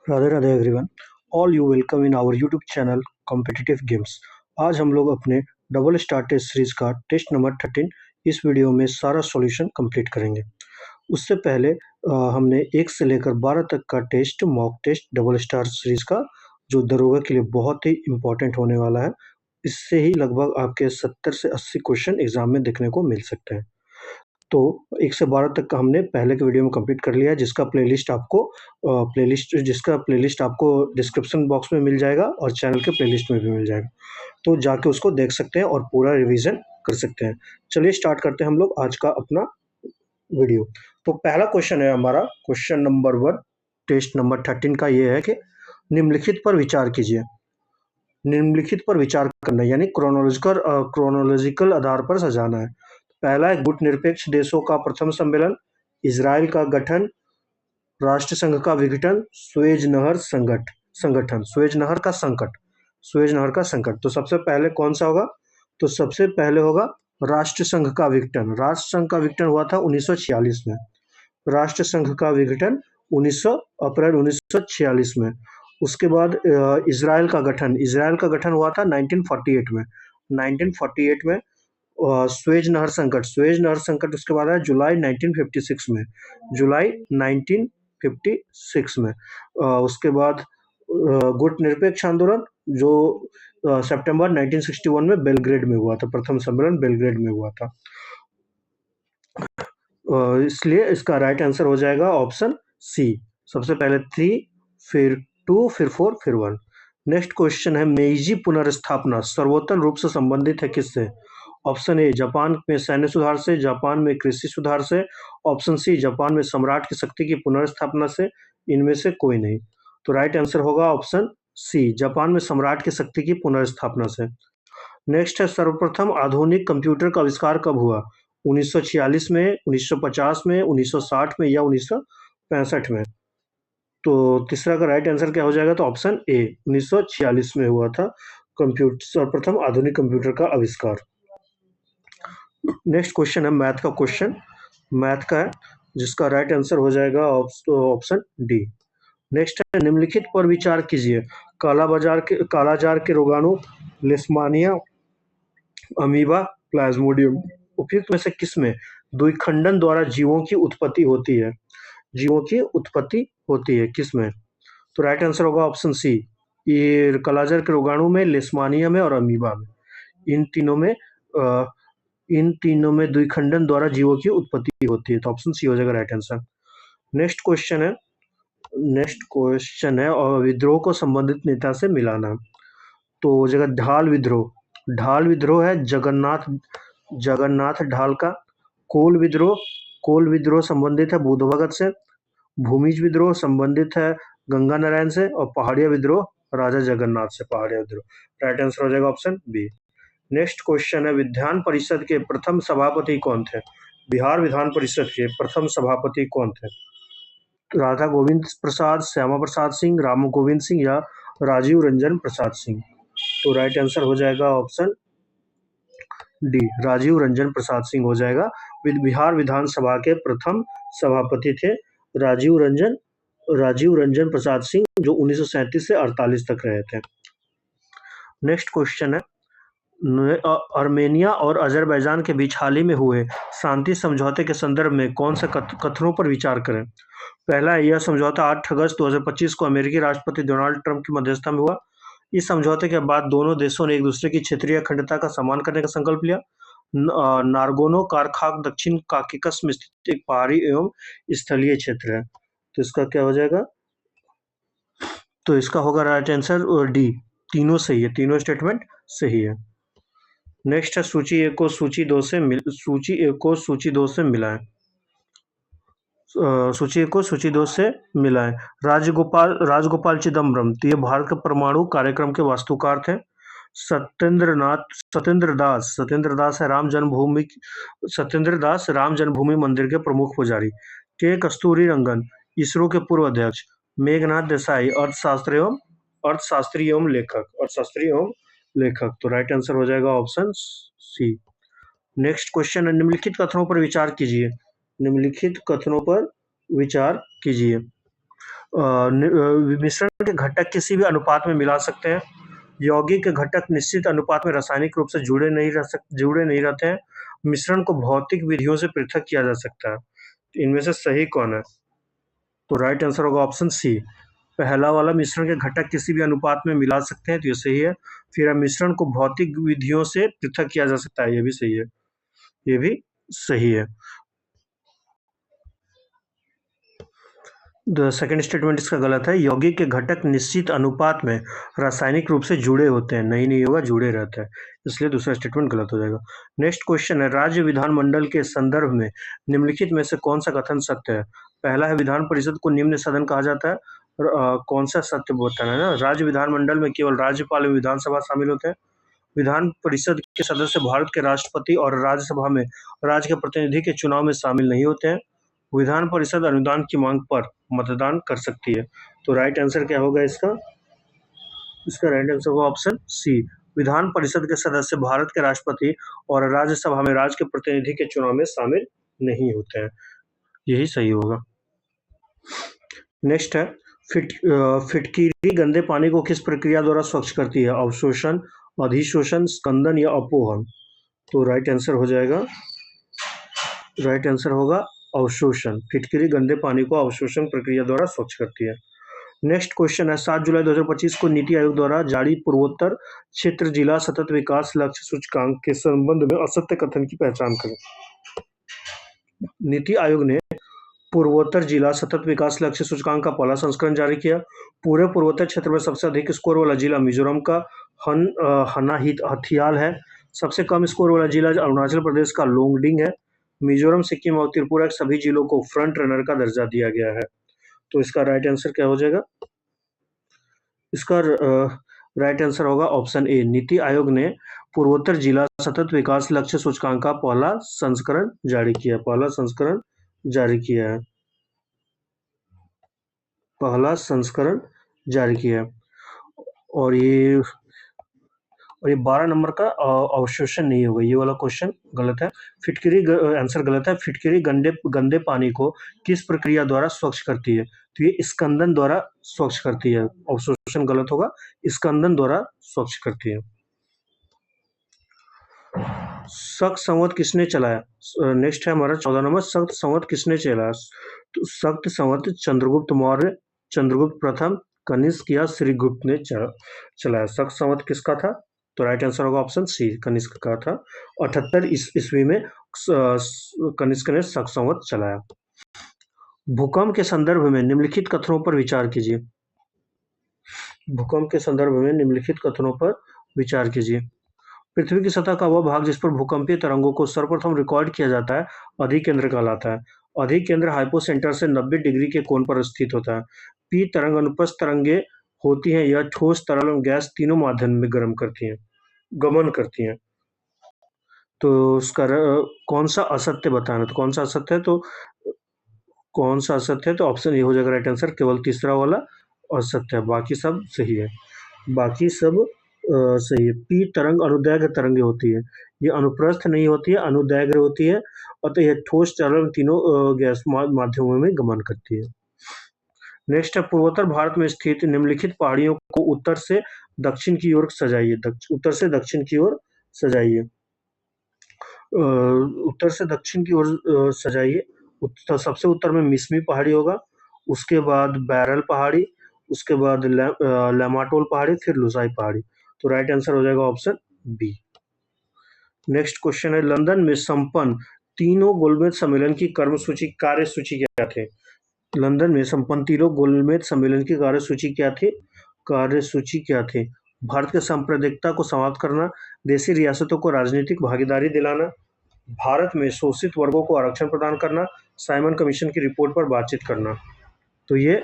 Radhe Radhe everyone. All you welcome in our YouTube channel competitive games. आज हम लोग अपने डबल स्टार टेस्ट सीरीज का टेस्ट नंबर 13 इस वीडियो में सारा सॉल्यूशन कंप्लीट करेंगे। उससे पहले हमने 1 से लेकर 12 तक का test mock test double star series का जो दरोगा के लिए बहुत ही इम्पोर्टेंट होने वाला है। इससे ही लगभग आपके 70 से 80 क्वेश्चन एग्जाम में देखने को मिल सकते हैं। तो 1 से 12 तक का हमने पहले के वीडियो में कंप्लीट कर लिया है, जिसका प्लेलिस्ट आपको डिस्क्रिप्शन बॉक्स में मिल जाएगा और चैनल के प्लेलिस्ट में भी मिल जाएगा। तो जाके उसको देख सकते हैं और पूरा रिवीजन कर सकते हैं। चलिए स्टार्ट करते हैं हम लोग आज का अपना वीडियो। तो पहला क्वेश्चन है हमारा क्वेश्चन नंबर 1 टेस्ट नंबर 13 का। ये है कि निम्नलिखित पर विचार कीजिए। निम्नलिखित पर विचार करना यानी क्रोनोलॉजिकल आधार पर सजाना है। पहला है गुटनिरपेक्ष देशों का प्रथम सम्मेलन, इजराइल का गठन, राष्ट्रसंघ का विघटन, सुएज नहर संगठन, सुएज नहर का संकट। तो सबसे पहले कौन सा होगा? तो सबसे पहले होगा राष्ट्रसंघ का विघटन। राष्ट्रसंघ का विघटन हुआ था 1946 में। राष्ट्रसंघ का विघटन अप्रैल 1946 में। उसके बाद इजराइल का गठन हुआ था 1948 में। 1948 में सुएज नहर संकट उसके बाद है जुलाई 1956 में। जुलाई 1956 में। उसके बाद गुटनिरपेक्ष आंदोलन जो सितंबर 1961 में बेलग्रेड में हुआ था। प्रथम सम्मेलन बेलग्रेड में हुआ था। इसलिए इसका राइट आंसर हो जाएगा ऑप्शन सी। सबसे पहले 3, फिर 2, फिर 4, फिर 1। नेक्स्ट क्वेश्चन है मेइजी पुनर्स्थापना सर्वोत्तम रूप से संबंधित है किससे? ऑप्शन ए जापान में सैन्य सुधार से, जापान में कृषि सुधार से, ऑप्शन सी जापान में सम्राट की शक्ति की पुनर्स्थापना से, इनमें से कोई नहीं। तो राइट आंसर होगा ऑप्शन सी, जापान में सम्राट की शक्ति की पुनर्स्थापना से। नेक्स्ट है सर्वप्रथम आधुनिक कंप्यूटर का आविष्कार कब हुआ? 1946 में, 1950 में, 1960 में या 1965 में? तो तीसरा का राइट आंसर क्या हो जाएगा? तो ऑप्शन ए 1946 में हुआ था सर्वप्रथम आधुनिक कंप्यूटर का आविष्कार। नेक्स्ट क्वेश्चन है मैथ का है, जिसका राइट आंसर हो जाएगा ऑप्शन डी। नेक्स्ट है निम्नलिखित पर विचार कीजिए। कालाजार के रोगाणु, लिस्मानिया, अमीबा, प्लाज्मोडियम उपयुक्त में से किसमें द्विखंडन द्वारा जीवों की उत्पत्ति होती है? किसमें? तो राइट आंसर होगा ऑप्शन सी, ये कालाजार के रोगाणु में, लिस्मानिया में और अमीबा में। इन तीनों में द्विखंडन द्वारा जीवों की उत्पत्ति होती है। तो ऑप्शन सी हो जाएगा राइट आंसर। नेक्स्ट क्वेश्चन है और विद्रोह को संबंधित नेता से मिलाना। तो हो जाएगा ढाल विद्रोह है जगन्नाथ ढाल का। कोल विद्रोह संबंधित है बुद्ध भगत से। भूमिज विद्रोह संबंधित है गंगा नारायण से। और पहाड़िया विद्रोह राजा जगन्नाथ से। पहाड़िया विद्रोह राइट आंसर हो जाएगा ऑप्शन बी। नेक्स्ट क्वेश्चन है विधान परिषद के प्रथम सभापति कौन थे? बिहार विधान परिषद के प्रथम सभापति कौन थे? राधा गोविंद प्रसाद, श्यामा प्रसाद सिंह, राम गोविंद सिंह या राजीव रंजन प्रसाद सिंह? तो राइट आंसर हो जाएगा ऑप्शन डी, राजीव रंजन प्रसाद सिंह हो जाएगा। बिहार विधानसभा के प्रथम सभापति थे राजीव रंजन प्रसाद सिंह, जो 1937 से 48 तक रहे थे। नेक्स्ट क्वेश्चन है आर्मेनिया और अजरबैजान के बीच हाल ही में हुए शांति समझौते के संदर्भ में कौन से कथनों पर विचार करें? पहला, यह समझौता 8 अगस्त 2025 को अमेरिकी राष्ट्रपति डोनाल्ड ट्रंप की मध्यस्थता में हुआ। इस समझौते के बाद दोनों देशों ने एक दूसरे की क्षेत्रीय अखंडता का सम्मान करने का संकल्प लिया। नारगोनो कारखाक दक्षिण काकेकस में स्थित एक पहाड़ी एवं स्थलीय क्षेत्र है। तो इसका क्या हो जाएगा? तो इसका होगा राइट आंसर डी, तीनों सही है, तीनों स्टेटमेंट सही है। नेक्स्ट है सूची एक को सूची दो से मिलाएं। राजगोपाल चिदम्बरम, तो ये भारत के परमाणु कार्यक्रम के वास्तुकार थे। सत्येंद्र दास है राम जन्मभूमि मंदिर के प्रमुख पुजारी। के कस्तूरी रंगन, इसरो के पूर्व अध्यक्ष। मेघनाथ देसाई, अर्थशास्त्री एवं लेखक। तो राइट आंसर हो जाएगा ऑप्शन सी। नेक्स्ट क्वेश्चन है निम्नलिखित कथनों पर विचार कीजिए। मिश्रण के घटक किसी भी अनुपात में मिला सकते हैं। यौगिक घटक निश्चित अनुपात में रासायनिक रूप से जुड़े नहीं रहते हैं। मिश्रण को भौतिक विधियों से पृथक किया जा सकता है। इनमें से सही कौन है? तो राइट आंसर होगा ऑप्शन सी, पहला वाला, मिश्रण के घटक किसी भी अनुपात में मिला सकते हैं, तो ये सही है। फिर मिश्रण को भौतिक विधियों से पृथक किया जा सकता है, ये भी सही है, ये भी सही है। सेकंड स्टेटमेंट इसका गलत है। यौगिक के घटक निश्चित अनुपात में रासायनिक रूप से जुड़े होते हैं, नहीं होगा, जुड़े रहते हैं, इसलिए दूसरा स्टेटमेंट गलत हो जाएगा। नेक्स्ट क्वेश्चन है, राज्य विधानमंडल के संदर्भ में निम्नलिखित में से कौन सा कथन सत्य है? पहला है, विधान परिषद को निम्न सदन कहा जाता है। कौन सा सत्य बताना है ना? राज्य विधानमंडल में केवल राज्यपाल एवं विधानसभा शामिल होते हैं। विधान परिषद के सदस्य भारत के राष्ट्रपति और राज्यसभा में राज्य के प्रतिनिधि के चुनाव में शामिल नहीं होते हैं। विधान परिषद अनुदान की मांग पर मतदान कर सकती है। तो राइट आंसर क्या होगा इसका? इसका राइट आंसर होगा ऑप्शन सी, विधान परिषद के सदस्य भारत के राष्ट्रपति और राज्यसभा में राज्य के प्रतिनिधि के चुनाव में शामिल नहीं होते हैं, यही सही होगा। नेक्स्ट है, फिटकीरी गंदे पानी को किस प्रक्रिया द्वारा स्वच्छ करती है? अवशोषण, अधिशोषण, स्कंदन या अपोहन? तो राइट आंसर होगा अवशोषण। फिटकीरी गंदे पानी को अवशोषण प्रक्रिया द्वारा स्वच्छ करती है। नेक्स्ट क्वेश्चन है, 7 जुलाई 2025 को नीति आयोग द्वारा जारी पूर्वोत्तर क्षेत्र जिला सतत विकास लक्ष्य सूचकांक के संबंध में असत्य कथन की पहचान करें। नीति आयोग ने पूर्वोत्तर जिला सतत विकास लक्ष्य सूचकांक का पहला संस्करण जारी किया। पूरे पूर्वोत्तर क्षेत्र में सबसे अधिक स्कोर वाला जिला मिजोरम का हथियाल है। सबसे कम स्कोर वाला जिला अरुणाचल प्रदेश का लोंगडिंग है। मिजोरम, सिक्किम और त्रिपुरा के सभी जिलों को फ्रंट रनर का दर्जा दिया गया है। तो इसका राइट आंसर क्या हो जाएगा? इसका राइट आंसर होगा ऑप्शन ए, नीति आयोग ने पूर्वोत्तर जिला सतत विकास लक्ष्य सूचकांक का पहला संस्करण जारी किया है। पहला संस्करण जारी किया है। और ये 12 नंबर का अवशोषण नहीं होगा, ये वाला क्वेश्चन गलत है। फिटकरी आंसर गलत है। फिटकरी गंदे पानी को किस प्रक्रिया द्वारा स्वच्छ करती है? तो ये स्कंदन द्वारा स्वच्छ करती है। अवशोषण गलत होगा, स्कंदन द्वारा स्वच्छ करती है। शक संवत किसने चलाया? नेक्स्ट है हमारा 14 नंबर, शक संवत किसने चलाया? तो शक संवत चंद्रगुप्त मौर्य, चंद्रगुप्त प्रथम, कनिष्क या श्रीगुप्त ने चलाया। शक संवत किसका था? तो राइट आंसर होगा ऑप्शन सी, कनिष्क का था। 78 ईस्वी में कनिष्क ने शक संवत चलाया। भूकंप के संदर्भ में निम्नलिखित कथनों पर विचार कीजिए। भूकंप के संदर्भ में निम्नलिखित कथनों पर विचार कीजिए। पृथ्वी की सतह का वह भाग जिस पर भूकंपीय तरंगों को सर्वप्रथम रिकॉर्ड किया जाता है अधिकेंद्र कहलाता है। अधिकेंद्र हाइपोसेंटर से 90 डिग्री के कोण पर स्थित होता है। पी तरंग अनुप्रस्थ तरंगे होती हैं, यह ठोस, तरल एवं गैस तीनों माध्यम में गमन करती हैं। तो उसका कौन सा असत्य बताना? तो कौन सा असत्य है? तो ऑप्शन ए हो जाएगा राइट आंसर, केवल तीसरा वाला असत्य है, बाकी सब सही है। सही है। पी तरंग अनुदैर्घ्य तरंगे होती है, ये अनुप्रस्थ नहीं होती है, अनुदैर्घ्य होती है, अतः यह ठोस, तरल तीनों गैस माध्यमों में गमन करती है। नेक्स्ट है, पूर्वोत्तर भारत में स्थित निम्नलिखित पहाड़ियों को उत्तर से दक्षिण की ओर सजाइए। उत्तर से दक्षिण की ओर सजाइए। उत्तर से दक्षिण की ओर सजाइए। सबसे उत्तर में मिसमी पहाड़ी होगा, उसके बाद बैरल पहाड़ी, उसके बाद लेमाटोल पहाड़ी, फिर लुसाई पहाड़ी। तो राइट आंसर हो जाएगा ऑप्शन बी। नेक्स्ट क्वेश्चन है, लंदन में संपन्न तीनों गोलमेज सम्मेलन की कार्यसूची क्या थे? लंदन में संपन्न तीनों गोलमेज सम्मेलन की कार्यसूची क्या थी? भारत के सांप्रदायिकता को समाप्त करना, देशी रियासतों को राजनीतिक भागीदारी दिलाना, भारत में शोषित वर्गों को आरक्षण प्रदान करना, साइमन कमीशन की रिपोर्ट पर बातचीत करना। तो ये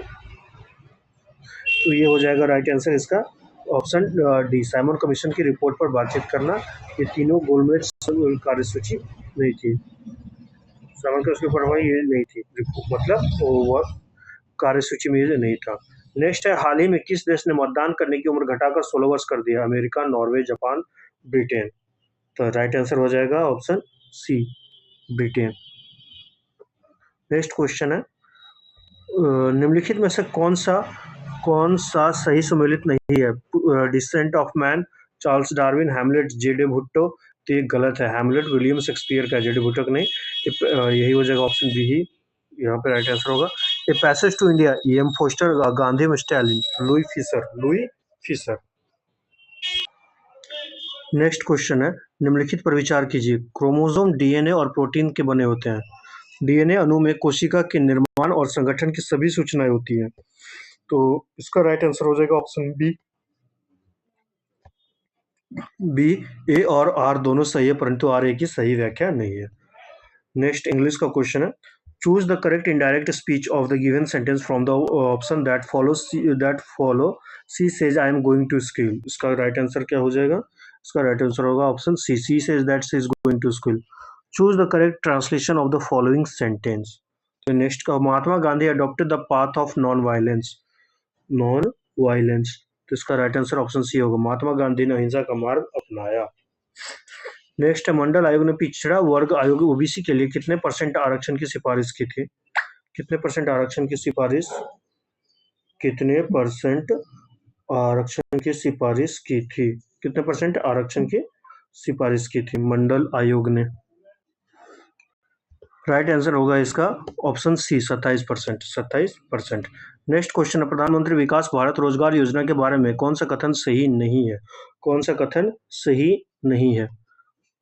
हो जाएगा राइट आंसर इसका ऑप्शन डी, साइमन कमीशन की रिपोर्ट पर बातचीत करना। ये तीनों गोलमेज कार्यसूची नहीं थी, साइमन कमीशन पर ये नहीं थी, मतलब वो कार्यसूची में नहीं था। नेक्स्ट है, हाल ही में किस देश ने मतदान करने की उम्र घटाकर 16 वर्ष कर दिया? America, Norway, Japan, Britain. तो राइट आंसर हो जाएगा option C, Britain. Next question है, निम्नलिखित में से कौन सा सही सुमेलित नहीं है? Descent of man, Charles Darwin, Hamlet, JD. Bhutto. तो ये गलत है। हैमलेट विलियम शेक्सपियर का, जे.डी. भुट्टो का नहीं। यही हो जाएगा ऑप्शन बी ही यहाँ पे राइट आंसर होगा। A passage to India, E M. Forster, Gandhi Stalin, Louis Fischer. Next question है, निम्नलिखित पर विचार कीजिए। क्रोमोसोम डीएनए और प्रोटीन के बने होते हैं। डीएनए अणु में कोशिका के निर्माण और संगठन की सभी सूचनाएं होती हैं। तो इसका राइट आंसर हो जाएगा ऑप्शन बी। ए और आर दोनों सही है, परंतु आर ए की सही व्याख्या नहीं है। नेक्स्ट इंग्लिश का क्वेश्चन है, choose the correct indirect speech of the given sentence from the option that follow. She says I am going to school. इसका राइट आंसर क्या हो जाएगा? इसका राइट आंसर होगा option C. She says that she is going to school. Choose the correct translation of the following sentence. तो next का, Mahatma Gandhi adopted the path of non violence. तो इसका राइट आंसर ऑप्शन सी होगा, महात्मा गांधी ने अहिंसा का मार्ग अपनाया। नेक्स्ट है, मंडल आयोग ने पिछड़ा वर्ग आयोग ओबीसी के लिए कितने परसेंट आरक्षण की सिफारिश की थी? कितने परसेंट आरक्षण की सिफारिश कितने परसेंट आरक्षण की सिफारिश की थी? कितने परसेंट आरक्षण की सिफारिश की थी मंडल आयोग ने? राइट आंसर होगा इसका ऑप्शन सी, 27%। 27%। नेक्स्ट क्वेश्चन है, प्रधानमंत्री विकास भारत रोजगार योजना के बारे में कौन सा कथन सही नहीं है? कौन सा कथन सही नहीं है?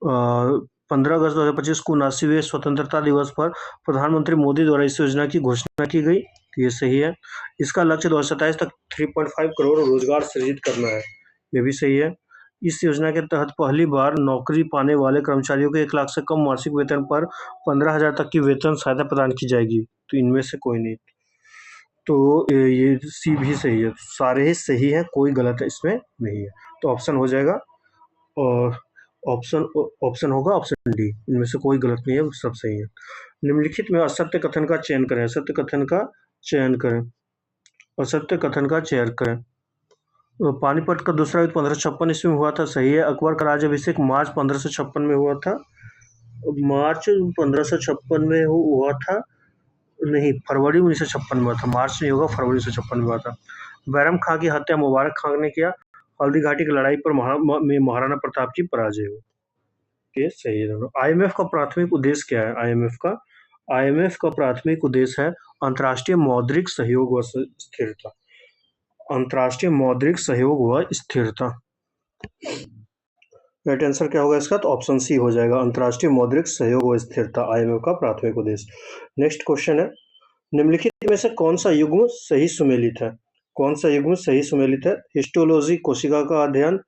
15 अगस्त 2025 को 79वें स्वतंत्रता दिवस पर प्रधानमंत्री मोदी द्वारा इस योजना की घोषणा की गई। ये सही है। इसका लक्ष्य 2027 तक 3.5 करोड़ रोजगार सृजित करना है। ये भी सही है। इस योजना के तहत पहली बार नौकरी पाने वाले कर्मचारियों को 1 लाख से कम मासिक वेतन पर 15,000 तक की वेतन सहायता प्रदान की जाएगी। तो इनमें से कोई नहीं। तो ये सी भी सही है। सारे ही सही है, कोई गलत इसमें नहीं है। तो ऑप्शन हो जाएगा, और ऑप्शन होगा ऑप्शन डी। इनमें से कोई गलत नहीं है, सब सही है। निम्नलिखित में असत्य कथन का चयन करें। असत्य कथन का चयन करें। असत्य कथन का चयन करें। पानीपत का दूसरा युद्ध 1556 ईस्वी में हुआ था। सही है। अकबर का राज्याभिषेक मार्च 1556 में हुआ था। मार्च 1556 में हुआ था, नहीं, फरवरी 1956 में हुआ था। मार्च नहीं होगा, फरवरी 1956 में हुआ था। बैरम खां की हत्या मुबारक खां ने किया। हल्दी घाटी की लड़ाई पर महाराणा प्रताप की पराजय हुई। ये सही है दोनों। आईएमएफ का प्राथमिक उद्देश्य क्या है? आईएमएफ का प्राथमिक उद्देश्य है अंतर्राष्ट्रीय मौद्रिक सहयोग व स्थिरता। अंतर्राष्ट्रीय मौद्रिक सहयोग व स्थिरता। राइट आंसर क्या होगा इसका? तो ऑप्शन सी हो जाएगा, अंतर्राष्ट्रीय मौद्रिक सहयोग व स्थिरता आईएमएफ का प्राथमिक उद्देश्य। नेक्स्ट क्वेश्चन है, निम्नलिखित में से कौन सा युग्म सही सुमेलित है? कौन सा युग्म सही सुमेलित है? हिस्टोलॉजी कोशिका का अध्ययन,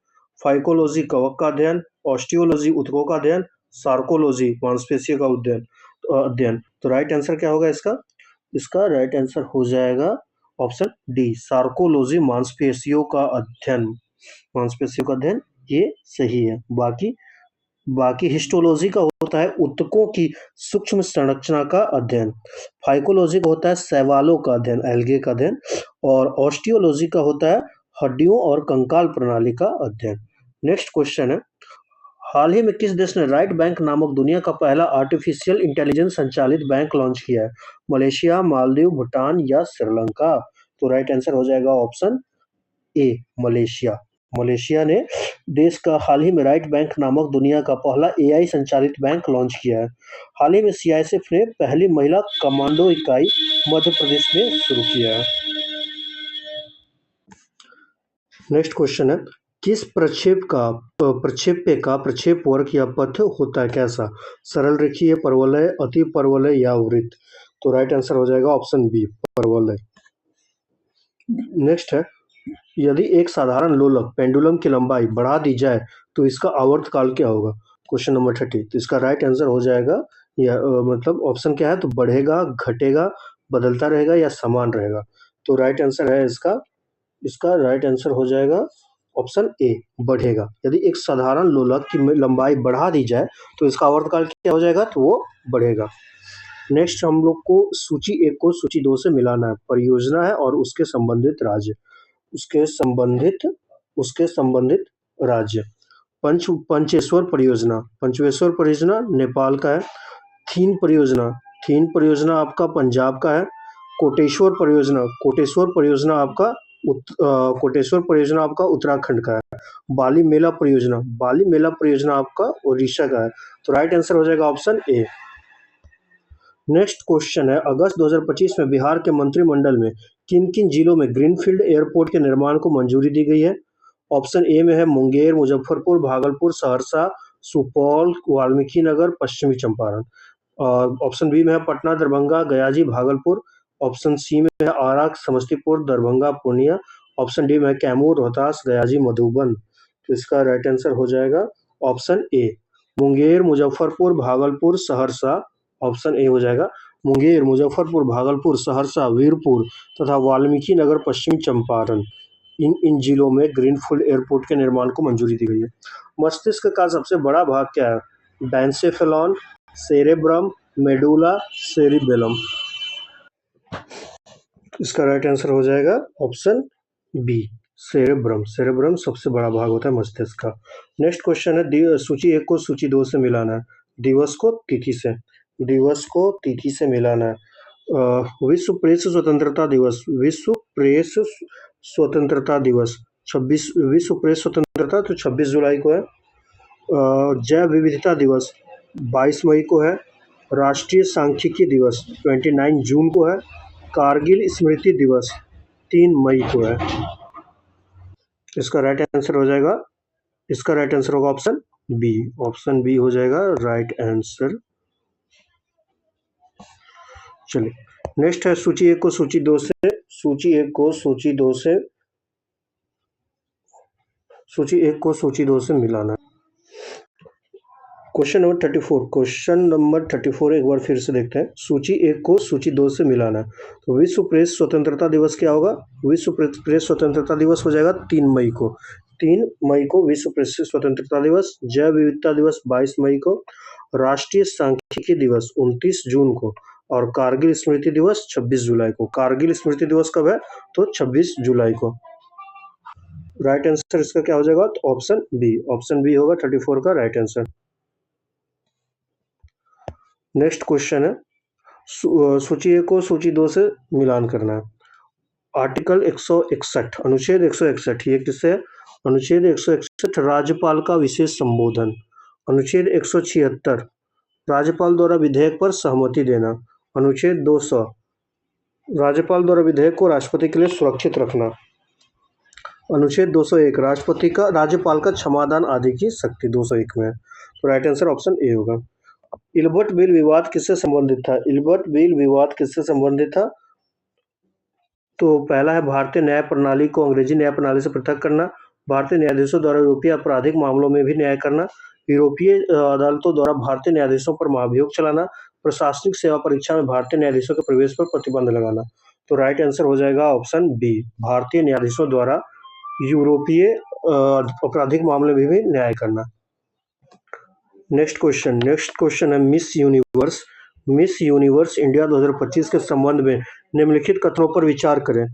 फाइकोलॉजी कवक का अध्ययन, ऑस्टियोलॉजी ऊतकों का अध्ययन, सार्कोलॉजी मांसपेशियों का अध्ययन। तो राइट आंसर क्या होगा इसका? इसका राइट आंसर हो जाएगा ऑप्शन डी, सार्कोलॉजी मांसपेशियों का अध्ययन। मांसपेशियों का अध्ययन, ये सही है। बाकी हिस्टोलॉजी का होता है ऊतकों की सूक्ष्म संरचना का अध्ययन, फाइकोलॉजी का होता है शैवालों का अध्ययन, एल्गे का अध्ययन, और ऑस्टियोलॉजी का होता है हड्डियों और कंकाल प्रणाली का अध्ययन। नेक्स्ट क्वेश्चन है, हाल ही में किस देश ने राइट बैंक नामक दुनिया का पहला आर्टिफिशियल इंटेलिजेंस संचालित बैंक लॉन्च किया है? मलेशिया, मालदीव, भूटान या श्रीलंका? तो राइट आंसर हो जाएगा ऑप्शन ए, मलेशिया। मलेशिया ने देश का हाल ही में राइट बैंक नामक दुनिया का पहला एआई संचालित बैंक लॉन्च किया है। हाल ही में सीआईएसएफ ने पहली महिला कमांडो इकाई मध्य प्रदेश में शुरू किया है। नेक्स्ट क्वेश्चन है, किस प्रक्षेप्य का प्रक्षेप वर्ग या पथ होता है कैसा? सरल रेखीय, परवलय, अति परवलय या वृत्त? तो राइट आंसर हो जाएगा ऑप्शन बी, परवलय। नेक्स्ट है, यदि एक साधारण लोलक पेंडुलम की लंबाई बढ़ा दी जाए तो इसका आवर्तकाल क्या होगा? Question number 30। तो इसका राइट आंसर हो जाएगा, या मतलब ऑप्शन क्या है? तो बढ़ेगा, घटेगा, बदलता रहेगा या समान रहेगा। तो राइट आंसर है इसका राइट आंसर हो जाएगा ऑप्शन ए, बढ़ेगा। यदि एक साधारण लोलक की लंबाई बढ़ा दी जाए तो इसका आवर्तकाल क्या हो जाएगा? तो वो बढ़ेगा। नेक्स्ट हम लोग को सूची 1 को सूची 2 से मिलाना है। परियोजना है और उसके संबंधित राज्य, उसके संबंधित राज्य। पंचेश्वर परियोजना नेपाल का है। थीन परियोजना आपका पंजाब का है। कोटेश्वर परियोजना, कोटेश्वर परियोजना आपका कोटेश्वर परियोजना आपका उत्तराखंड का है। बाली मेला परियोजना, बाली मेला परियोजना आपका उड़ीसा का है। तो राइट आंसर हो जाएगा ऑप्शन ए। नेक्स्ट क्वेश्चन है, अगस्त 2025 में बिहार के मंत्रिमंडल में किन किन जिलों में ग्रीनफील्ड एयरपोर्ट के निर्माण को मंजूरी दी गई है? ऑप्शन ए में है मुंगेर, मुजफ्फरपुर, भागलपुर, सहरसा, सुपौल, वाल्मीकि नगर, पश्चिमी चंपारण। और ऑप्शन बी में है पटना, दरभंगा, गयाजी, भागलपुर। ऑप्शन सी में है आरा, समस्तीपुर, दरभंगा, पूर्णिया। ऑप्शन डी में है कैमूर, रोहतास, गयाजी, मधुबन। तो इसका राइट आंसर हो जाएगा option A, Munger, Muzaffarpur, Bhagalpur, Saharsa. Option A हो जाएगा मुंगेर, मुजफ्फरपुर, भागलपुर, सहरसा, वीरपुर तथा वाल्मीकि नगर, पश्चिम चंपारण। इन जिलों में ग्रीनफील्ड एयरपोर्ट के निर्माण को मंजूरी दी गई है। मस्तिष्क का सबसे बड़ा भाग क्या है? Diencephalon, cerebrum, medulla, cerebellum. इसका राइट आंसर हो जाएगा ऑप्शन बी, सेरेब्रम। सेरेब्रम सबसे बड़ा भाग होता है मस्तिष्क का। नेक्स्ट क्वेश्चन है, सूची 1 को सूची 2 से मिलाना है। दिवस को तिथि से, दिवस को तिथि से मिलाना है। विश्व प्रेस स्वतंत्रता दिवस, विश्व प्रेस स्वतंत्रता दिवस 26, विश्व प्रेस स्वतंत्रता तो 26 जुलाई को है। जैव विविधता दिवस 22 मई को है। राष्ट्रीय सांख्यिकी दिवस 29 जून को है। कारगिल स्मृति दिवस 3 मई को है। इसका राइट आंसर हो जाएगा, इसका राइट आंसर होगा ऑप्शन बी, ऑप्शन बी हो जाएगा राइट आंसर। चलिए नेक्स्ट है सूची 1 को सूची 2 से, सूची 1 को सूची 2 से, सूची 1 को सूची 2 से मिलाना। क्वेश्चन नंबर 34, क्वेश्चन नंबर 34 एक बार फिर से देखते हैं। सूची 1 को सूची 2 से मिलाना। तो विश्व प्रेस स्वतंत्रता दिवस क्या होगा? विश्व प्रेस स्वतंत्रता दिवस हो जाएगा 3 मई को, 3 मई को विश्व प्रेस स्वतंत्रता दिवस। जैव विविधता दिवस 22 मई को। राष्ट्रीय सांख्यिकी दिवस 29 जून को। और कारगिल स्मृति दिवस 26 जुलाई को। कारगिल स्मृति दिवस कब है? तो 26 जुलाई को। राइट आंसर इसका क्या हो जाएगा? तो ऑप्शन बी, ऑप्शन बी होगा 34 का राइट आंसर। नेक्स्ट क्वेश्चन है, सूची 1 को सूची 2 से मिलान करना है। आर्टिकल 161, अनुच्छेद 161, ये किससे है? अनुच्छेद 161 राज्यपाल का विशेष संबोधन। अनुच्छेद 176 राज्यपाल द्वारा विधेयक पर सहमति देना। अनुच्छेद 200 राज्यपाल द्वारा विधेयक को राष्ट्रपति के लिए सुरक्षित रखना। अनुच्छेद 201 राष्ट्रपति का राज्यपाल का क्षमादान आदि की शक्ति 201 में है। तो राइट आंसर ऑप्शन ए होगा। इल्बर्ट बिल विवाद किससे संबंधित था? इल्बर्ट बिल विवाद किससे संबंधित था? तो पहला है भारतीय न्याय प्रणाली को अंग्रेजी न्याय प्रणाली से पृथक करना। भारतीय न्यायाधीशों द्वारा यूरोपीय आपराधिक मामलों में भी न्याय करना। यूरोपीय अदालतों द्वारा भारतीय न्यायाधीशों पर महाभियोग चलाना। प्रशासनिक सेवा परीक्षा में भारतीय न्यायाधीशों के प्रवेश पर प्रतिबंध लगाना। तो राइट आंसर हो जाएगा ऑप्शन बी, भारतीय न्यायाधीशों द्वारा यूरोपीय आपराधिक मामले में भी न्याय करना। नेक्स्ट क्वेश्चन है miss universe, miss universe India 2025 के संबंध में निम्नलिखित कथनों पर विचार करें।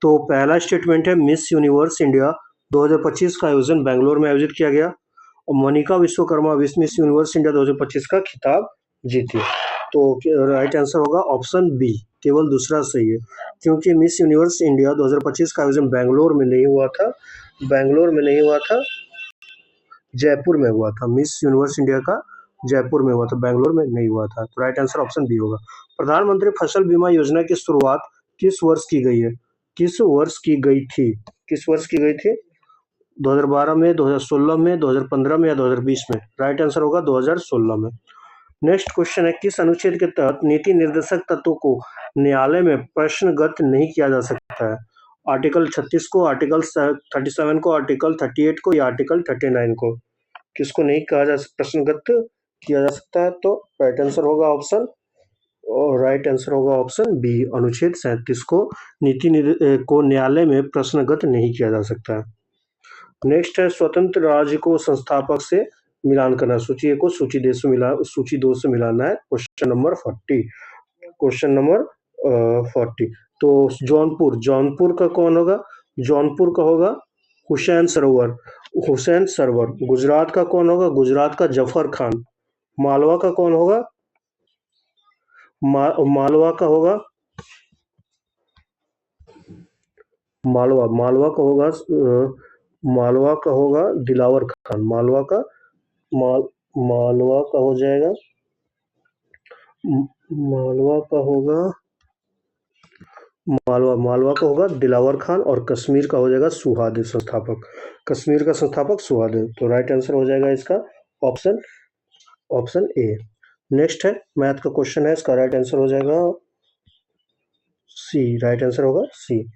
तो पहला स्टेटमेंट है, मिस यूनिवर्स इंडिया 2025 का आयोजन बेंगलोर में आयोजित किया गया और Manika Vishwakarma miss universe India 2025 का खिताब जीती। तो राइट आंसर होगा ऑप्शन बी, केवल दूसरा सही है, क्योंकि मिस यूनिवर्स इंडिया 2025 का आयोजन बेंगलोर में नहीं हुआ था, बेंगलोर में नहीं हुआ था, जयपुर में हुआ था। मिस यूनिवर्स इंडिया का जयपुर में हुआ था, बेंगलोर में नहीं हुआ था। तो राइट आंसर ऑप्शन बी होगा। प्रधानमंत्री फसल बीमा योजना की शुरुआत किस वर्ष की गई है? किस वर्ष की गई थी? किस वर्ष की गई थी? 2012 में, 2016 में, 2015 में या 2020 में? राइट आंसर होगा 2016 में। नेक्स्ट क्वेश्चन है, किस अनुच्छेद के तहत नीति निर्देशक तत्वों को न्यायालय में प्रश्नगत नहीं किया जा सकता है? आर्टिकल 36 को, आर्टिकल 37 को, आर्टिकल 38 को या आर्टिकल 39 को? किसको नहीं कहा जा प्रश्नगत किया जा सकता है? तो राइट आंसर होगा ऑप्शन, और राइट आंसर होगा ऑप्शन बी, अनुच्छेद 37 को को न्यायालय में प्रश्नगत नहीं किया जा सकता है। नेक्स्ट है, स्वतंत्र राज्य को संस्थापक से मिलान करना। सूची 1 को सूची 2 से मिलाना है। Question number 40, question number 40। तो जौनपुर का कौन होगा? जौनपुर का होगा हुसैन सरोवर, हुसैन सरोवर। गुजरात का कौन होगा? गुजरात का जफर खान। मालवा का कौन होगा? मालवा का होगा मालवा, मालवा का होगा दिलावर खान, माल मालवा का हो जाएगा मालवा का होगा मालवा का होगा दिलावर खान, और कश्मीर का हो जाएगा सुहादेव संस्थापक। कश्मीर का संस्थापक सुहादेव। तो राइट आंसर हो जाएगा इसका ऑप्शन ऑप्शन ए। नेक्स्ट है मैथ का क्वेश्चन है, इसका राइट आंसर हो जाएगा सी। राइट आंसर होगा सी।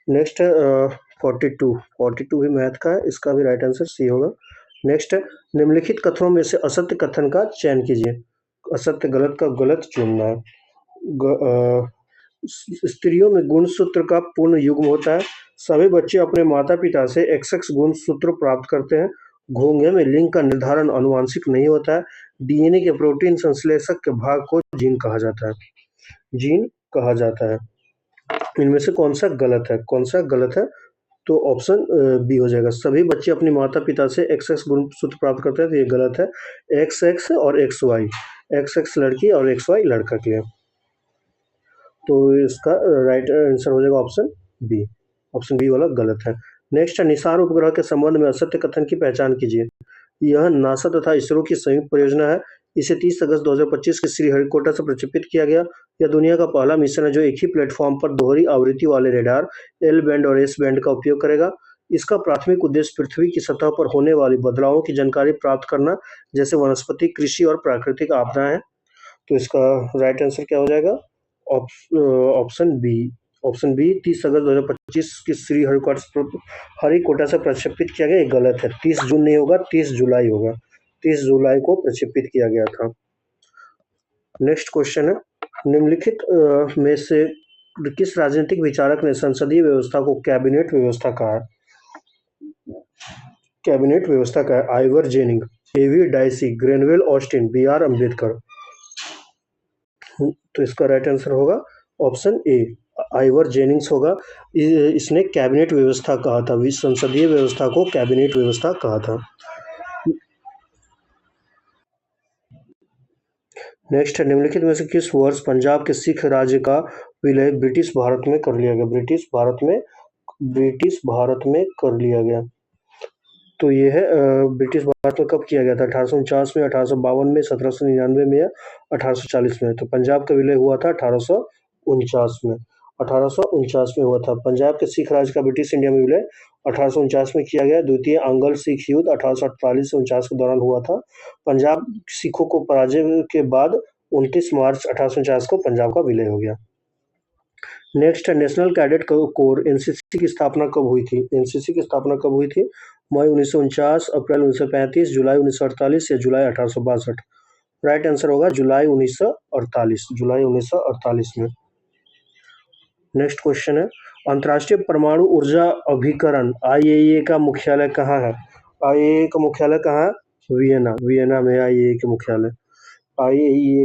नेक्स्ट है 42 भी मैथ का है, इसका भी राइट आंसर सी होगा। नेक्स्ट है निम्नलिखित कथनों में से असत्य कथन का चयन कीजिए। असत्य गलत का गलत चुनना है। स्त्रियों में गुणसूत्र का पूर्ण युग्म होता है। सभी बच्चे अपने माता पिता से XX गुणसूत्र प्राप्त करते हैं। घोंघे में लिंग का निर्धारण आनुवांशिक नहीं होता है। DNA के प्रोटीन संश्लेषक के भाग को जीन कहा जाता है। इनमें से कौन सा गलत है? तो ऑप्शन बी हो जाएगा। सभी बच्चे अपने माता पिता से XX गुणसूत्र प्राप्त करते हैं, तो ये गलत है। XX और XY, XX लड़की और XY लड़का के लिए। तो इसका राइट आंसर हो जाएगा ऑप्शन बी वाला गलत है। नेक्स्ट है निसार उपग्रह के संबंध में असत्य कथन की पहचान कीजिए। यह नासा तथा इसरो की संयुक्त परियोजना है। इसे 30 अगस्त 2025 के श्रीहरिकोटा से प्रक्षेपित किया गया। यह दुनिया का पहला मिशन है जो एक ही प्लेटफॉर्म पर दोहरी आवृत्ति वाले रेडार एल बैंड और एस बैंड का उपयोग करेगा। इसका प्राथमिक उद्देश्य पृथ्वी की सतह पर होने वाली बदलावों की जानकारी प्राप्त करना, जैसे वनस्पति, कृषि और प्राकृतिक आपदाएं हैं। तो इसका राइट आंसर क्या हो जाएगा? ऑप्शन बी 30 अगस्त 2025 की हरिकोटा से प्रक्षेपित किया गया। ये गलत है। 30 जून नहीं होगा, 30 जुलाई होगा। 30 जुलाई को प्रक्षेपित किया गया था। नेक्स्ट क्वेश्चन है निम्नलिखित में से किस राजनीतिक विचारक ने संसदीय व्यवस्था को कैबिनेट व्यवस्था कहा है? आइवर जेनिंग, एवी डाइसी, ग्रेनवेल ऑस्टिन, BR अम्बेडकर। तो इसका राइट आंसर होगा ऑप्शन ए, आइवर जेनिंग्स होगा। इसने कैबिनेट व्यवस्था कहा था, संसदीय व्यवस्था को कैबिनेट व्यवस्था कहा था। नेक्स्ट है निम्नलिखित में से किस वर्ष पंजाब के सिख राज्य का विलय ब्रिटिश भारत में कर लिया गया? ब्रिटिश भारत में कर लिया गया। तो ये है ब्रिटिश भारत में कब किया गया था? 1849 में, 1852 में, 1799 में या 1840 में? तो पंजाब का विलय हुआ था 1849 में। 1849 में हुआ था। पंजाब के सिख राज्य का ब्रिटिश इंडिया में विलय 1849 में किया गया। द्वितीय आंग्ल सिख युद्ध 1848 से 49 के दौरान हुआ था। पंजाब सिखों को पराजय के बाद 29 मार्च 1849 को पंजाब का विलय हो गया। नेक्स्ट है नेशनल कैडेट कोर NCC की स्थापना कब हुई थी? मई 1949, अप्रैल 1935, जुलाई 1948 या जुलाई 1862? राइट आंसर होगा जुलाई 1948 में। नेक्स्ट क्वेश्चन है अंतर्राष्ट्रीय परमाणु ऊर्जा अभिकरण IAEA का मुख्यालय कहाँ है? IAEA का मुख्यालय कहाँ है? वियना में IAEA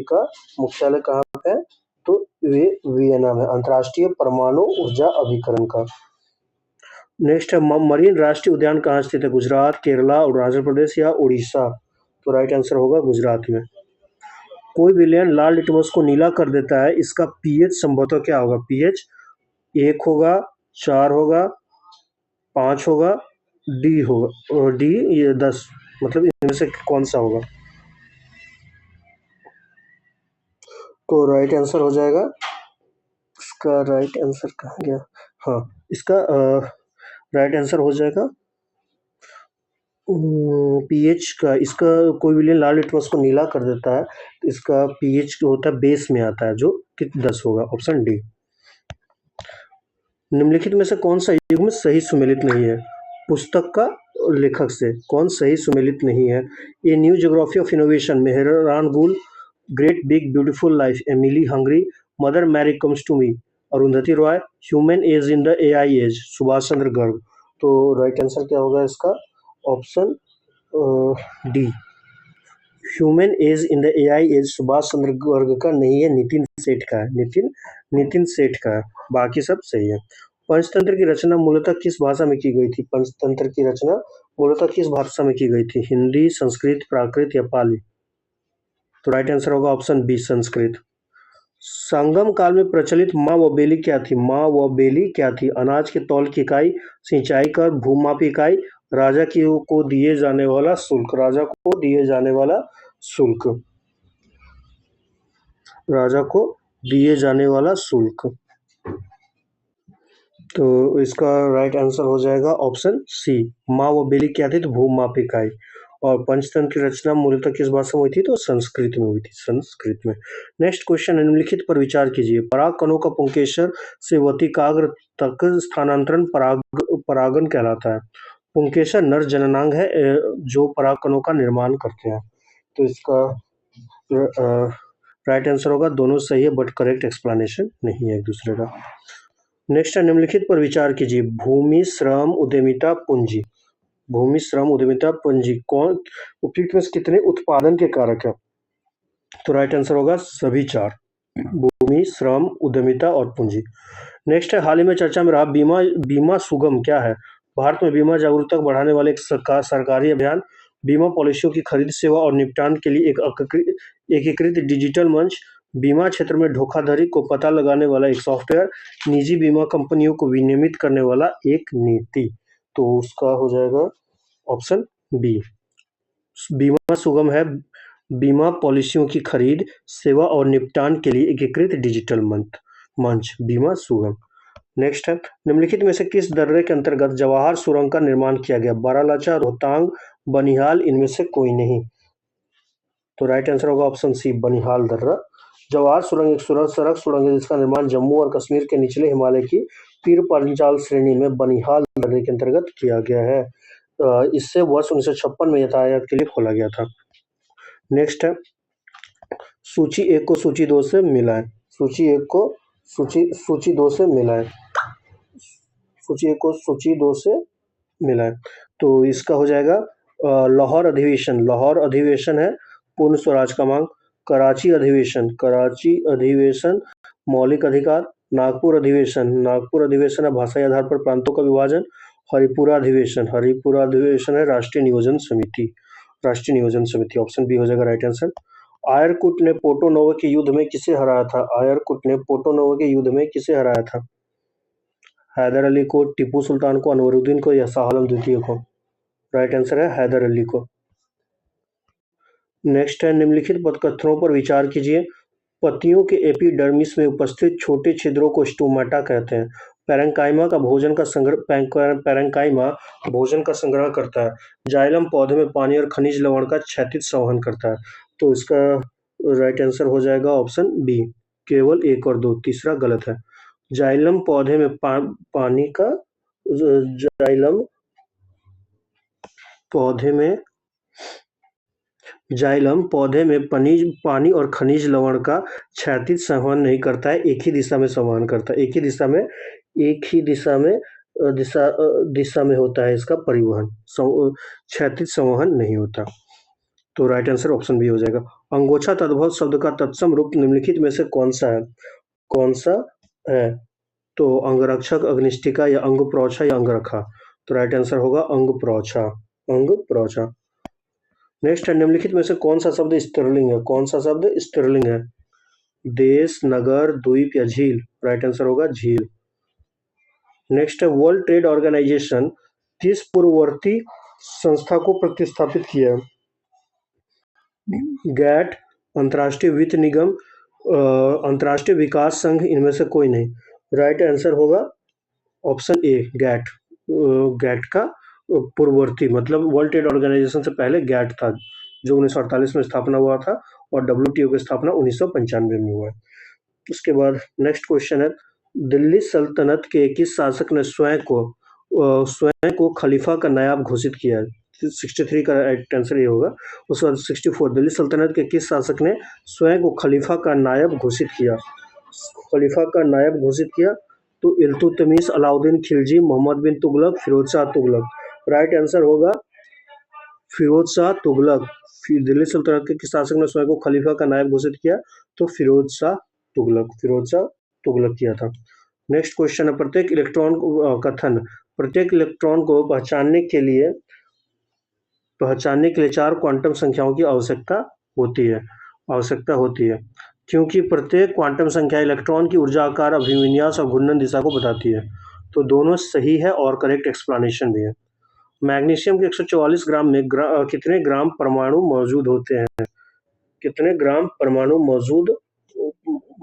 का मुख्यालय कहाँ पे है? तो वे वियना में, अंतर्राष्ट्रीय परमाणु ऊर्जा अभिकरण का। नेक्स्ट है मरीन राष्ट्रीय उद्यान कहाँ स्थित है? गुजरात, केरला, अरुणाचल प्रदेश या उड़ीसा? तो राइट आंसर होगा गुजरात में। कोई विलेन लाल लिटमस को नीला कर देता है, इसका pH संभवतः क्या होगा? pH 1 होगा, 4 होगा, 5 होगा, D होगा, और D ये 10, मतलब इनमें से कौन सा होगा? तो राइट आंसर हो जाएगा, इसका राइट आंसर कहाँ गया? हाँ, इसका राइट आंसर हो जाएगा pH का। इसका कोई विलेन लाल लिटमस को नीला कर देता है, तो इसका pH जो होता है बेस में आता है, जो कि 10 होगा। Option D. निम्नलिखित में से कौन सा युग्म सही सुमेलित नहीं है? पुस्तक का लेखक से कौन सही सुमेलित नहीं है? A new geography of innovation, Mehran Gul, great big beautiful life, Emily Henry, Mother Mary comes to me, Arundhati Roy, human edge in the AI age, Subhash Chandra Garg. तो राइट आंसर क्या होगा इसका? Option D, human edge in the AI age Subhash Chandra Garg का नहीं है, नितिन सेठ का है। नितिन सेठ का है, बाकी सब सही है। पंचतंत्र की रचना मूलतः किस भाषा में की गई थी? हिंदी, संस्कृत, प्राकृत या पाली? तो राइट आंसर होगा ऑप्शन बी, संस्कृत। संगम काल में प्रचलित माँ व बेली क्या थी? माँ व बेली क्या थी? अनाज के तौल की इकाई, सिंचाई कर, भूमापी इकाई, राजा की को दिए जाने वाला शुल्क। राजा को दिए जाने वाला शुल्क। राजा को दिए जाने वाला शुल्क। तो इसका राइट आंसर हो जाएगा ऑप्शन सी। माँ व बेली क्या थी? तो भूमापी इकाई। और पंचतंत्र की रचना मूलतः किस भाषा में हुई थी? तो संस्कृत में हुई थी, संस्कृत में। नेक्स्ट क्वेश्चन, निम्नलिखित पर विचार कीजिए। पराग कणों का पुंकेसर से वतिकाग्र तक स्थानांतरण परागन कहलाता है। पुंकेसर नर जननांग है जो पराग कणों का निर्माण करते हैं। तो इसका राइट आंसर होगा, दोनों सही है बट करेक्ट एक्सप्लेनेशन नहीं है एक दूसरे का। नेक्स्ट है, निम्नलिखित पर विचार कीजिए। भूमि, श्रम, उद्यमिता, पूंजी। भूमि, श्रम, उद्यमिता, पूंजी कौन उपयुक्त में से कितने उत्पादन के कारक है? तो राइट आंसर होगा सभी चार, भूमि, श्रम, उद्यमिता और पूंजी। नेक्स्ट है, हाल ही में चर्चा में रहा बीमा सुगम क्या है? भारत में बीमा जागरूकता बढ़ाने वाले एक सरकारी अभियान, बीमा पॉलिसियों की खरीद, सेवा और निपटान के लिए एक एकीकृत डिजिटल मंच, बीमा क्षेत्र में धोखाधड़ी को पता लगाने वाला एक सॉफ्टवेयर, निजी बीमा कंपनियों को विनियमित करने वाला एक नीति। तो उसका हो जाएगा ऑप्शन बी। बीमा सुगम है बीमा पॉलिसियों की खरीद, सेवा और निपटान के लिए एकीकृत डिजिटल मंच, बीमा सुगम। नेक्स्ट है, निम्नलिखित में से किस दर्रे के अंतर्गत जवाहर सुरंग का निर्माण किया गया? बारालाचा, रोहतांग, बनिहाल, इनमें से कोई नहीं। तो राइट आंसर होगा ऑप्शन सी, बनिहाल दर्रा। जवाहर सुरंग एक सड़क सुरंग है जिसका निर्माण जम्मू और कश्मीर के निचले हिमालय की पीर पंजाल श्रेणी में बनिहाल दर्रे के अंतर्गत किया गया है। इससे वर्ष 1956 में यातायात के लिए खोला गया था। नेक्स्ट है, सूची एक को सूची दो से मिलाएं। सूची एक को सूची दो से मिलाएं। सूची एक को सूची दो से मिलाएं। तो इसका हो जाएगा लाहौर अधिवेशन। लाहौर अधिवेशन है पूर्ण स्वराज का मांग। कराची अधिवेशन मौलिक अधिकार। नागपुर अधिवेशन है भाषाई आधार पर प्रांतों का विभाजन। हरिपुरा अधिवेशन है राष्ट्रीय नियोजन समिति। ऑप्शन बी हो जाएगा राइट आंसर। आयरकुट ने पोर्टो-नोवो के युद्ध में किसे हराया था? आयरकुट ने पोर्टो-नोवो के युद्ध में किसे हराया था? हैदर अली को, टीपू सुल्तान को, अनवरुद्दीन को या शाह आलम द्वितीय को? राइट आंसर है हैदर अली को। नेक्स्ट है, निम्नलिखित पदकथनों पर विचार कीजिए। पत्तियों के एपिडर्मिस में उपस्थित छोटे छिद्रों को स्टोमाटा कहते हैं। पैरेंकाइमा भोजन का संग्रह करता है। जाइलम पौधे में पानी और खनिज लवण का क्षैतिज संवहन करता है। तो इसका राइट आंसर हो जाएगा ऑप्शन बी, केवल 1 और 2, तीसरा गलत है। जाइलम पौधे में पानी और खनिज लवण का क्षैतिज संवहन नहीं करता है, एक ही दिशा में संवहन करता है। एक ही दिशा में होता है इसका परिवहन, क्षैतिज संवहन नहीं होता। तो राइट आंसर ऑप्शन बी हो जाएगा। अंगोछा तद्भव शब्द का तत्सम रूप निम्नलिखित में से कौन सा है? तो अंगरक्षक, अग्निष्ठिका या अंगप्रौछा या अंगरखा? तो राइट आंसर होगा अंगप्रौछा। नेक्स्ट है, निम्नलिखित में से कौन सा शब्द स्त्रीलिंग है? देश, नगर, द्वीप या झील? राइट आंसर होगा झील। नेक्स्ट है, वर्ल्ड ट्रेड ऑर्गेनाइजेशन किस पूर्ववर्ती संस्था को प्रतिस्थापित किया? गैट, अंतर्राष्ट्रीय वित्त निगम, अंतर्राष्ट्रीय विकास संघ, इनमें से कोई नहीं। राइट आंसर होगा ऑप्शन ए, गैट का पूर्ववर्ती, मतलब वर्ल्ड ट्रेड ऑर्गेनाइजेशन से पहले गैट था जो 1948 में स्थापना हुआ था और WTO की स्थापना 1995 में हुआ है। उसके बाद नेक्स्ट क्वेश्चन है, दिल्ली सल्तनत के किस शासक ने स्वयं को खलीफा का नायब घोषित किया? 63 का राइट आंसर ये होगा। उसके बाद 64, दिल्ली सल्तनत के किस शासक ने स्वयं को खलीफा का नायब घोषित किया? तो इल्तुतमिश, अलाउद्दीन खिलजी, मोहम्मद बिन तुगलक, फिरोज शाह तुगलक। राइट आंसर होगा फिरोज शाह तुगलक। दिल्ली सल्तनत के किस शासक ने स्वयं को खलीफा का नायब घोषित किया? तो फिरोज शाह तुगलक किया था। नेक्स्ट क्वेश्चन है, प्रत्येक इलेक्ट्रॉन को पहचानने के लिए 4 क्वांटम संख्याओं की आवश्यकता होती है। क्योंकि प्रत्येक क्वांटम संख्या इलेक्ट्रॉन की ऊर्जा आकार अभिविन्यास और घूर्णन दिशा को बताती है। तो दोनों सही है और करेक्ट एक्सप्लेनेशन भी है। मैग्नीशियम के 144 ग्राम में कितने ग्राम परमाणु मौजूद होते हैं? कितने ग्राम परमाणु मौजूद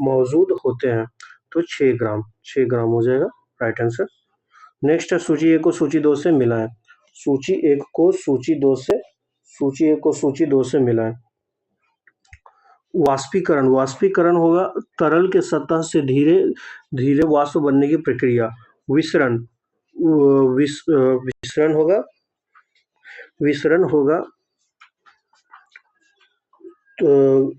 मौजूद होते हैं? तो 6 ग्राम, 6 ग्राम हो जाएगा राइट आंसर। नेक्स्ट है सूची एक को सूची दो से मिलाएं। सूची एक को सूची दो से सूची एक को सूची दो से मिलाएं। वाष्पीकरण, वाष्पीकरण होगा तरल के सतह से धीरे धीरे वाष्प बनने की प्रक्रिया। विसरण, विसरण होगा, विसरण होगा तो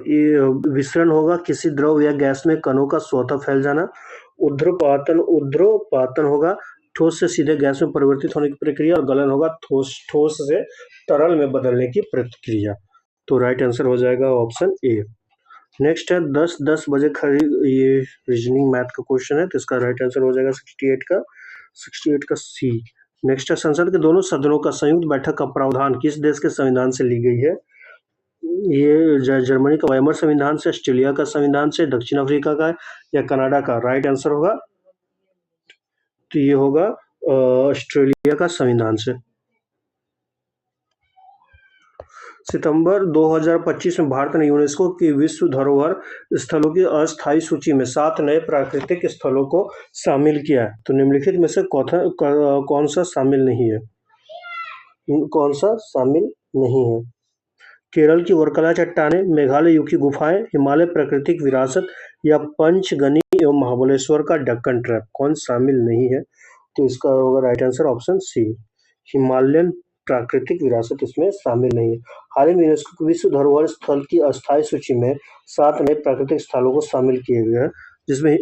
ये विसरण होगा किसी द्रव या गैस में कणों का स्वतः फैल जाना। ऊर्ध्वपातन, ऊर्ध्वपातन होगा ठोस से सीधे गैस में परिवर्तित होने की प्रक्रिया। और गलन होगा ठोस से तरल में बदलने की प्रक्रिया। तो राइट आंसर हो जाएगा ऑप्शन ए। नेक्स्ट है 10 बजे खड़ी, ये रीजनिंग मैथ का क्वेश्चन है, तो इसका राइट आंसर हो जाएगा 68 का सी। नेक्स्ट है संसद के दोनों सदनों का संयुक्त बैठक का प्रावधान किस देश के संविधान से ली गई है? ये जर्मनी का वाइमर संविधान से, ऑस्ट्रेलिया का संविधान से, दक्षिण अफ्रीका का या कनाडा का? राइट आंसर होगा तो ये होगा ऑस्ट्रेलिया का संविधान से। सितंबर 2025 में भारत ने यूनेस्को की विश्व धरोहर स्थलों की अस्थायी सूची में 7 नए प्राकृतिक स्थलों को शामिल किया है। तो निम्नलिखित में से कौन सा शामिल नहीं है? कौन सा शामिल नहीं है? केरल की वर्कला चट्टानें, मेघालय की गुफाएं, हिमालय प्राकृतिक विरासत या पंचगनी एवं महाबलेश्वर का डक्कन ट्रैप? कौन शामिल नहीं है? तो इसका होगा right answer option C, Himalayan प्राकृतिक विरासत इसमें शामिल नहीं है। हाल ही में यूनेस्को की विश्व धरोहर स्थल की अस्थायी सूची में 7 नए प्राकृतिक स्थलों को शामिल किए गए हैं, जिसमें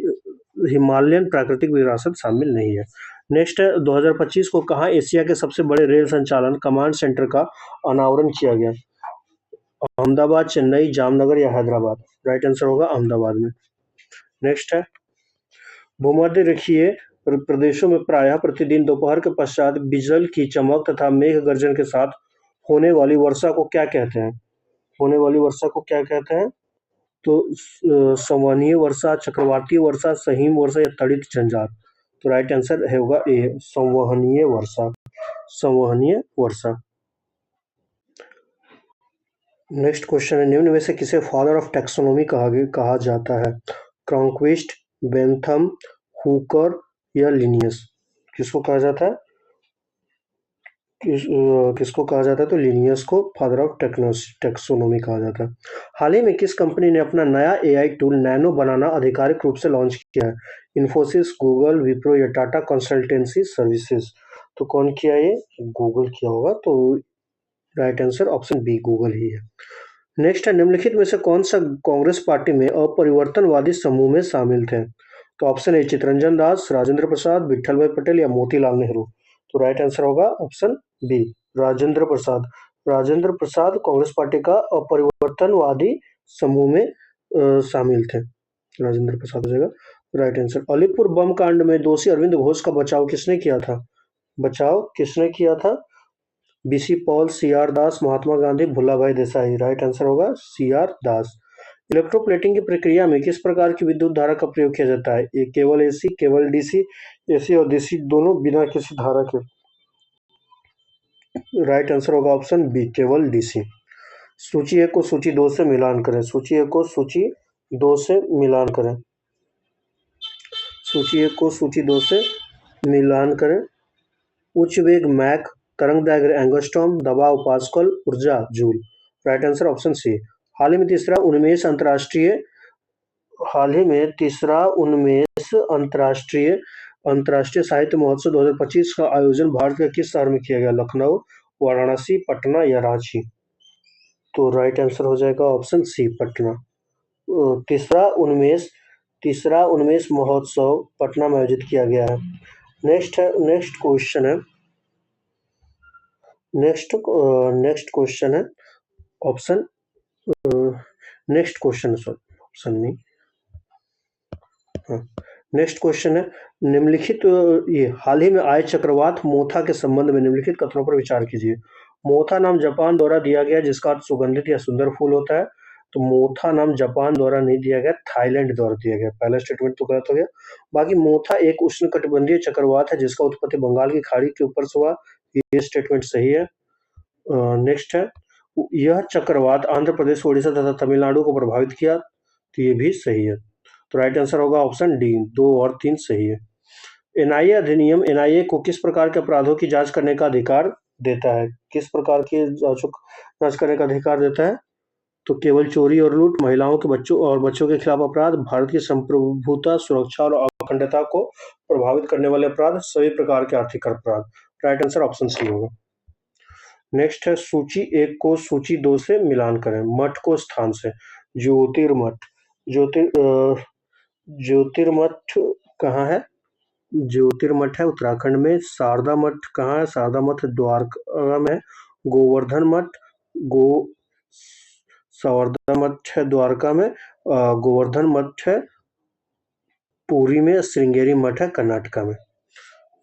हिमालयन प्राकृतिक विरासत शामिल नहीं है। नेक्स्ट है 2025 को कहाँ एशिया के सबसे बड़े रेल संचालन कमांड सेंटर का अनावरण किया गया? अहमदाबाद, चेन्नई, जामनगर या हैदराबाद? राइट आंसर होगा अहमदाबाद में। नेक्स्ट है भूमध्य रेखीय प्रदेशों में प्रायः प्रतिदिन दोपहर के पश्चात बिजल की चमक तथा मेघ गर्जन के साथ होने वाली वर्षा को क्या कहते हैं? होने वाली वर्षा को क्या कहते हैं? तो संवहनीय वर्षा, चक्रवातीय वर्षा, सहीम वर्षा या तड़ित झंझार? तो राइट आंसर होगा ए, संवहनीय वर्षा, संवहनीय वर्षा। नेक्स्ट क्वेश्चन है निम्न में से किसे फादर ऑफ टैक्सोनॉमी कहा जाता है? क्रॉन्क्विस्ट, बेंथम, हुकर या लिनियस? किसको कहा जाता है? किसको कहा जाता है? तो लिनियस को फादर ऑफ टैक्सोनॉमी कहा जाता है। हाल ही में किस कंपनी ने अपना नया एआई टूल नैनो बनाना आधिकारिक रूप से लॉन्च किया है? इन्फोसिस, गूगल, विप्रो या टाटा कंसल्टेंसी सर्विसेज? तो कौन किया? ये गूगल किया होगा। तो right answer option B, Google ही है। नेक्स्ट है निम्नलिखित में से कौन सा कांग्रेस पार्टी में अपरिवर्तनवादी समूह में शामिल थे? तो ऑप्शन ए चितरंजन दास, राजेंद्र प्रसाद, विठल भाई पटेल या मोतीलाल नेहरू? तो राइट आंसर होगा option B, Rajendra Prasad. Rajendra Prasad Congress party का अपरिवर्तनवादी समूह में शामिल थे। राजेंद्र प्रसाद हो जाएगा राइट आंसर। अलीपुर बम कांड में दोषी अरविंद घोष का बचाव किसने किया था? बचाव किसने किया था? बीसी पॉल, सीआर दास, महात्मा गांधी, भुल्लाभाई देसाई? राइट आंसर होगा सीआर दास। इलेक्ट्रोप्लेटिंग की प्रक्रिया में किस प्रकार की विद्युत धारा का प्रयोग किया जाता है? ये केवल एसी, केवल डीसी, एसी और डीसी दोनों बिना किसी धारा के? राइट आंसर होगा ऑप्शन बी, केवल डीसी। सूची एक को सूची दो से मिलान करें। सूची एक को सूची दो से मिलान करें। सूची एक को सूची दो से मिलान करें। उच्च वेग मैक, तरंग दैर्घ्य एंगस्ट्रॉम, दबाव पास्कल, ऊर्जा joule? Right answer option C. हाल ही में तीसरा उन्मेष अंतर्राष्ट्रीय साहित्य महोत्सव 2025 का आयोजन भारत के किस शहर में किया गया? लखनऊ, वाराणसी, पटना या रांची? तो राइट आंसर हो जाएगा ऑप्शन सी, पटना। तीसरा उन्मेष महोत्सव पटना में आयोजित किया गया है। नेक्स्ट क्वेश्चन है ऑप्शन नेक्स्ट क्वेश्चन ऑप्शन नहीं, नेक्स्ट क्वेश्चन है निम्नलिखित ये हाल ही में आए चक्रवात मोथा के संबंध में निम्नलिखित कथनों पर विचार कीजिए। मोथा नाम जापान द्वारा दिया गया जिसका अर्थ सुगंधित या सुंदर फूल होता है। तो मोथा नाम जापान द्वारा नहीं दिया गया, थाईलैंड द्वारा दिया गया। पहला स्टेटमेंट तो गलत हो गया। बाकी मोथा एक उष्णकटिबंधीय चक्रवात है जिसका उत्पत्ति बंगाल की खाड़ी के ऊपर से हुआ, ये स्टेटमेंट सही है। नेक्स्ट है, यह चक्रवात आंध्र प्रदेश, उड़ीसा तथा तमिलनाडु को प्रभावित किया, तो ये भी सही है। तो राइट आंसर होगा ऑप्शन डी, 2 और 3 सही है। एनआईए अधिनियम एनआईए को किस प्रकार के अपराधों की जांच करने का अधिकार देता है? किस प्रकार की जांच करने का अधिकार देता है? तो केवल चोरी और लूट, महिलाओं के बच्चों के खिलाफ अपराध, भारत की संप्रभुता, सुरक्षा और अखंडता को प्रभावित करने वाले अपराध, सभी प्रकार के आर्थिक अपराध। राइट आंसर ऑप्शन सी होगा। नेक्स्ट है, सूची 1 को सूची 2 से मिलान करें। मठ को स्थान से, ज्योतिर्मठ। ज्योतिर्मठ कहाँ है? ज्योतिर्मठ है उत्तराखंड में। शारदा मठ कहाँ है? शारदा मठ द्वारका में। गोवर्धन मठ शारदा मठ है द्वारका में। गोवर्धन मठ है पुरी में। श्रृंगेरी मठ है कर्नाटका में।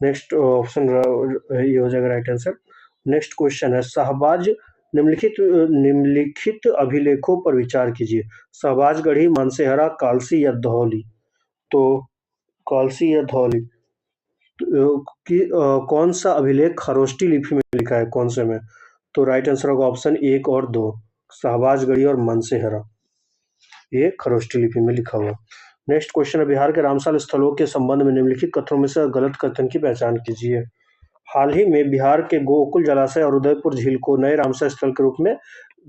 नेक्स्ट ऑप्शन ये हो जाएगा राइट आंसर। नेक्स्ट क्वेश्चन है, शहबाज निम्नलिखित अभिलेखों पर विचार कीजिए। शहबाजगढ़ी, मानसेहरा, कालसी या धौली। तो कालसी या धौली कि कौन सा अभिलेख खरोष्टी लिपि में लिखा है, कौन से में? तो राइट आंसर होगा ऑप्शन 1 और 2, शहबाजगढ़ी और मानसेहरा, ये खरोष्टी लिपि में लिखा हुआ। नेक्स्ट क्वेश्चन है, बिहार के रामसाल स्थलों के संबंध में निम्नलिखित कथनों में से गलत कथन की पहचान कीजिए। हाल ही में बिहार के गोकुल जलाशय और उदयपुर झील को नए रामसर स्थल के रूप में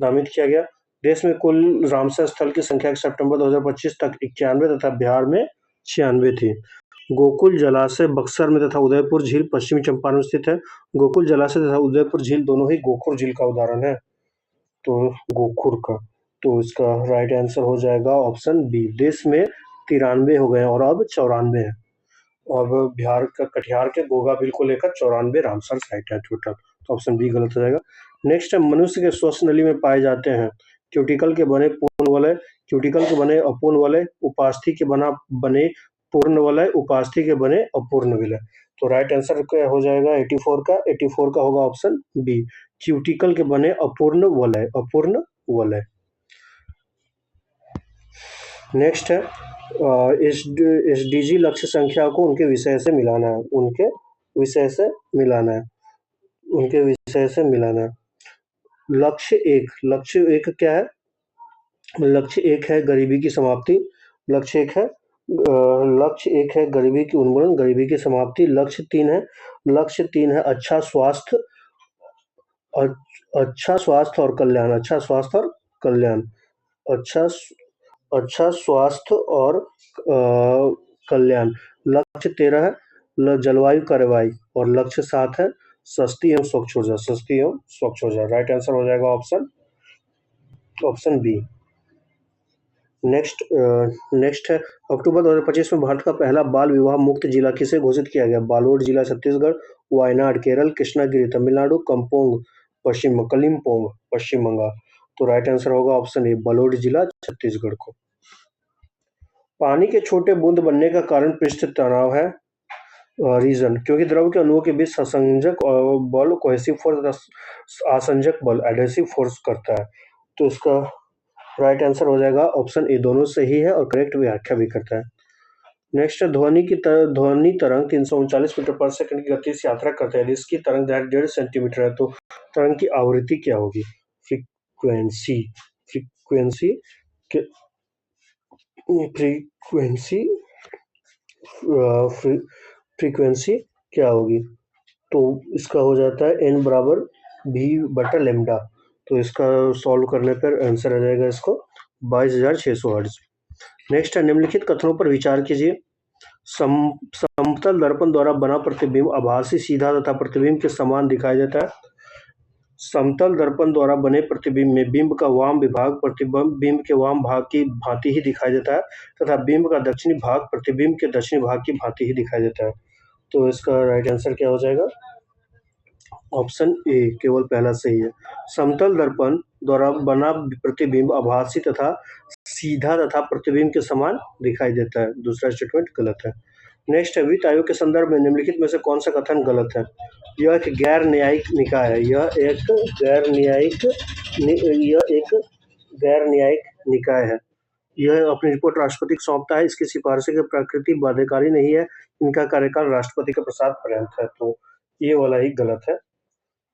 नामित किया गया। देश में कुल रामसर स्थल की संख्या सितंबर 2025 तक 91 तथा बिहार में 96 थी। गोकुल जलाशय बक्सर में तथा उदयपुर झील पश्चिमी चंपारण में स्थित है। गोकुल जलाशय तथा उदयपुर झील दोनों ही गोखुर झील का उदाहरण है, तो गोखुर का। तो इसका राइट आंसर हो जाएगा ऑप्शन बी। देश में 93 हो गए और अब 94 है। और बिहार का कटिहार के गोगा बिल को लेकर 94 रामसर साइट है टोटल, तो ऑप्शन बी गलत हो जाएगा। नेक्स्ट है, मनुष्य के श्वसन नली में पाए जाते हैं क्यूटिकल के बने पूर्ण वलय, क्यूटिकल के बने अपूर्ण वलय, उपास्थि के बने पूर्ण वलय, उपास्थि के बने अपूर्ण विलय। तो राइट आंसर क्या हो जाएगा 84 का होगा ऑप्शन बी, क्यूटिकल के बने अपूर्ण वलय, अपूर्ण वलय। नेक्स्ट है, एसडीजी लक्ष्य संख्या को उनके विषय से मिलाना है, उनके विषय से मिलाना है, उनके विषय से मिलाना है। लक्ष्य एक क्या है? लक्ष्य 1 है गरीबी की समाप्ति। लक्ष्य 1 है गरीबी की उन्मूलन, गरीबी की समाप्ति। लक्ष्य 3 है अच्छा स्वास्थ्य, अच्छा स्वास्थ्य और कल्याण, अच्छा स्वास्थ्य और कल्याण, अच्छा स्वास्थ्य और कल्याण। लक्ष्य 13 है जलवायु कार्रवाई और लक्ष्य 7 है सस्ती एवं स्वच्छ ऊर्जा, सस्ती एवं स्वच्छ ऊर्जा। राइट आंसर हो जाएगा ऑप्शन बी। नेक्स्ट है, अक्टूबर 2025 में भारत का पहला बाल विवाह मुक्त जिला किसे घोषित किया गया? बालोड जिला छत्तीसगढ़, वायनाड केरल, कृष्णागिरी तमिलनाडु, कलिम्पोंग पश्चिम बंगाल। तो राइट आंसर होगा ऑप्शन ए, बालोड जिला छत्तीसगढ़ को। पानी के छोटे बूंद बनने का कारण पृष्ठ तनाव है। रीजन, क्योंकि द्रव के अणुओं के बीच संसंजक बल कोहेसिव फोर्स तथा आसंजक बल एडहेसिव फोर्स करता है। तो इसका राइट आंसर हो जाएगा ऑप्शन ए, दोनों सही है और करेक्ट व्याख्या भी करता है। नेक्स्ट है, ध्वनि तरंग 339 मीटर पर सेकंड की गति से यात्रा करते हैं, इसकी तरंग दैर्घ्य 1.5 सेंटीमीटर है, तो तरंग की आवृत्ति क्या होगी? फ्रीक्वेंसी क्या होगी? तो इसका हो जाता है n बराबर v/λ। तो इसका सॉल्व करने पर आंसर आ जाएगा इसको 22,600 हर्ट्ज। नेक्स्ट है, निम्नलिखित कथनों पर विचार कीजिए। समतल दर्पण द्वारा बना प्रतिबिंब आभासी, सीधा तथा प्रतिबिंब के समान दिखाई देता है। समतल दर्पण द्वारा बने प्रतिबिंब में बिंब का वाम विभाग प्रतिबिंब के वाम भाग की भांति ही दिखाई देता है तथा बिंब का दक्षिणी भाग प्रतिबिंब के दक्षिणी भाग की भांति ही दिखाई देता है। तो इसका राइट आंसर क्या हो जाएगा? ऑप्शन ए, केवल पहला सही है। समतल दर्पण द्वारा बना प्रतिबिंब आभासी तथा सीधा तथा प्रतिबिंब के समान दिखाई देता है, दूसरा स्टेटमेंट गलत है। नेक्स्ट है, वित्त आयोग के संदर्भ में निम्नलिखित में से कौन सा कथन गलत है? यह एक गैर न्यायिक निकाय है। यह एक गैर न्यायिक निकाय है। यह अपनी रिपोर्ट राष्ट्रपति को सौंपता है। इसकी सिफारिशें की प्रकृति बाध्यकारी नहीं है। इनका कार्यकाल राष्ट्रपति के प्रसाद पर्यंत है। तो ये वाला ही गलत है।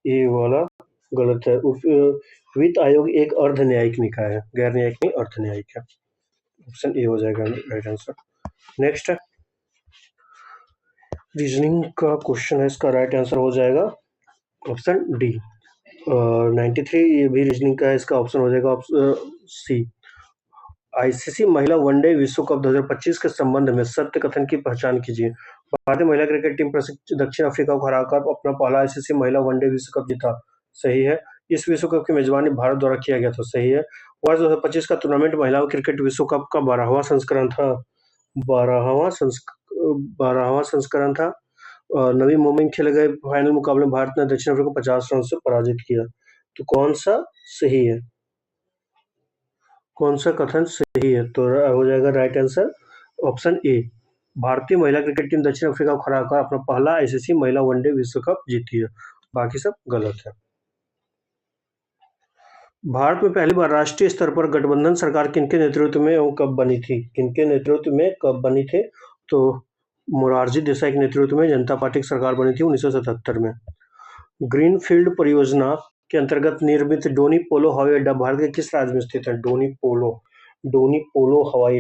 ये वाला गलत है। वित्त आयोग एक अर्ध न्यायिक निकाय है, गैर न्यायिक नहीं, अर्ध न्यायिक है। ऑप्शन ए हो जाएगा राइट आंसर। नेक्स्ट है, रीजनिंग का क्वेश्चन है, इसका राइट आंसर हो जाएगा ऑप्शन डी। 93 ये भी रीजनिंग का है, इसका ऑप्शन हो जाएगा सी। आईसीसी महिला वनडे विश्व कप 2025 के संबंध में सत्य कथन की पहचान कीजिए। भारतीय महिला क्रिकेट टीम दक्षिण अफ्रीका को हराकर अपना पहला आईसीसी महिला वनडे विश्व कप जीता। सही है। इस विश्व कप की मेजबानी भारत द्वारा किया गया था। सही है। वर्ष 2025 का टूर्नामेंट महिला क्रिकेट विश्व कप का 12वां संस्करण था। 12वां संस्करण था। नवी मुंबई में खेले गए फाइनल मुकाबले में भारत ने दक्षिण अफ्रीका को 50 रन से पराजित किया। तो कौन सा सही है? कौन सा कथन सही है? तो हो जाएगा राइट आंसर ऑप्शन ए। भारतीय महिला क्रिकेट टीम दक्षिण अफ्रीका को हराकर अपना पहला आईसीसी महिला वनडे विश्व कप जीती है। बाकी सब गलत है। भारत में पहली बार राष्ट्रीय स्तर पर गठबंधन सरकार किनके नेतृत्व में एवं कब बनी थी? किनके नेतृत्व में कब बनी थी? तो मोरारजी देसाई के नेतृत्व में जनता पार्टी की सरकार बनी थी 1977 में। ग्रीनफील्ड परियोजना के अंतर्गत निर्मित डोनी पोलो हवाई अड्डा भारत के किस राज्य में स्थित है? डोनी पोलो हवाई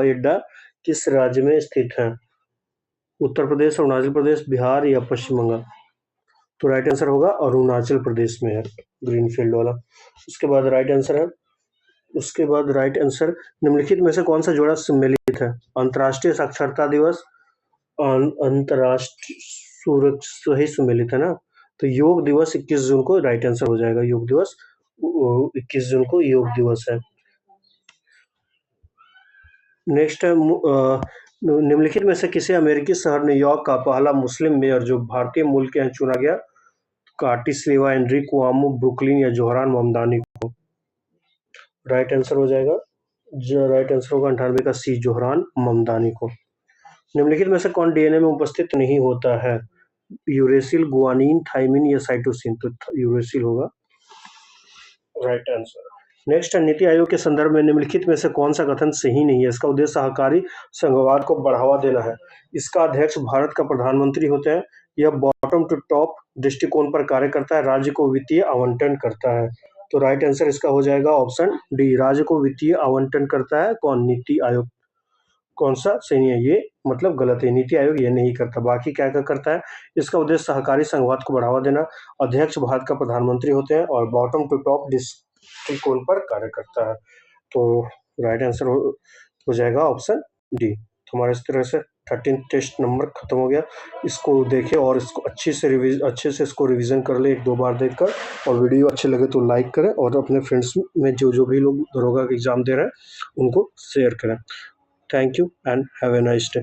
अड्डा किस राज्य में स्थित है? उत्तर प्रदेश, अरुणाचल प्रदेश, बिहार या पश्चिम बंगाल? तो राइट आंसर होगा अरुणाचल प्रदेश में है ग्रीनफील्ड वाला। उसके बाद राइट आंसर निम्नलिखित में से कौन सा जोड़ा सम्मिलित है? अंतर्राष्ट्रीय साक्षरता दिवस, अंतर्राष्ट्रीय सही सम्मिलित है ना। तो योग दिवस 21 जून को राइट आंसर हो जाएगा। योग दिवस 21 जून को योग दिवस है। नेक्स्ट है, निम्नलिखित में से किसे अमेरिकी शहर न्यूयॉर्क का पहला मुस्लिम मेयर जो भारतीय मूल के हैं चुना गया? कार्टिस्लेवा, एनरिक कुआमो, ब्रुकलिन या जोहरान ममदानी को? राइट आंसर हो जाएगा, राइट आंसर होगा 98 का सी, जोहरान ममदानी को। निम्नलिखित में से कौन डीएनए में उपस्थित नहीं होता है? यूरेसिल, गुआनिन, थाइमिन या साइटोसिन? तो यूरेसिल होगा राइट आंसर। नेक्स्ट है, नीति आयोग के संदर्भ में निम्नलिखित में से कौन सा कथन सही नहीं है? इसका उद्देश्य सहकारी संघवाद को बढ़ावा देना है। इसका अध्यक्ष भारत का प्रधानमंत्री होता है। यह बॉटम टू टॉप दृष्टिकोण पर कार्य करता है। राज्य को वित्तीय आवंटन करता है। तो राइट आंसर इसका हो जाएगा ऑप्शन डी, राज्य को वित्तीय आवंटन करता है कौन? नीति आयोग। कौन सा सही नहीं है? ये मतलब गलत है, नीति आयोग ये नहीं करता। बाकी क्या क्या करता है? इसका उद्देश्य सहकारी संघवाद को बढ़ावा देना, अध्यक्ष भारत का प्रधानमंत्री होते हैं और बॉटम टू टॉप दृष्टिकोण पर कार्य करता है। तो राइट आंसर हो जाएगा ऑप्शन डी। तो हमारे इस तरह से 13 टेस्ट नंबर खत्म हो गया। इसको देखें और इसको अच्छे से इसको रिवीजन कर ले 1-2 बार देखकर, और वीडियो अच्छे लगे तो लाइक करें और अपने फ्रेंड्स में जो भी लोग दरोगा का एग्जाम दे रहे हैं उनको शेयर करें। Thank you and have a nice day.